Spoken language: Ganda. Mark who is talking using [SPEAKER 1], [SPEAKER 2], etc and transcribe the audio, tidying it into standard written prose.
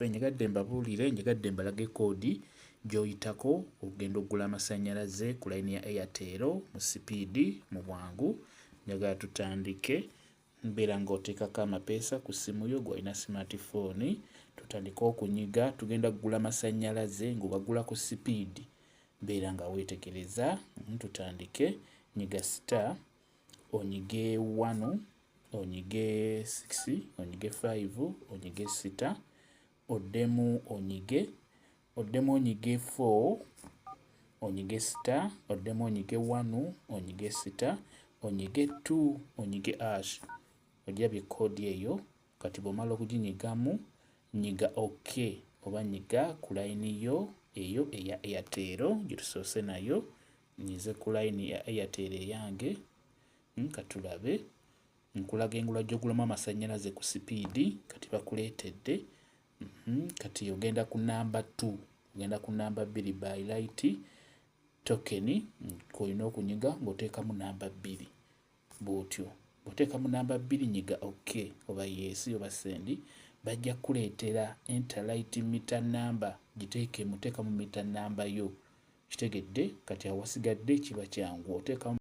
[SPEAKER 1] Enjegadde mbabuulire, enjegadde mbalaga koodi gy'oyitako ogenda oggula amasannyalaze ku layini ya Airtel mu sipiidi mu bwangu. Njagala tutandike. Mbeera ng'oteekako amapeesa ku ssimu yo gw'olina smartphone. Tutandike okunyiga, tugenda kugula amasannyalaze ng'obagula ku sipiidi. Mbeera nga weetegereza. Tutandike. Nyiga star, onyige 1, onyige 6, onyige 5, onyige sita, oddemu onyige 4, onyige star, oddemu onyige 1, onyige sita, onyige 2, onyige hash. Ogirabye koodi eyo. Kati bw'omala okuginyigamu, nyiga OK oba nyiga ku layini yo eyo eya Airtel gye tusoose nayo. Nyize ku layini ya Airtel eyange. Katulabe. Nkulaga engula gy'ogulamu amasannyalaze ku sipiidi. Kati bakuleetedde. Kati ogenda ku namba 2, ogenda ku namba 2 by light token kw'olina okunyiga ng'oteekamu namba 2 bw'otyo. Bw'oteekamu namba 2 nyiga OK oba yes oba send. Bajja kuleetera enter light meter number, giteekemu, teekamu meter number yo. Kitegedde? Kati awasigadde kiba kyangu oteekamu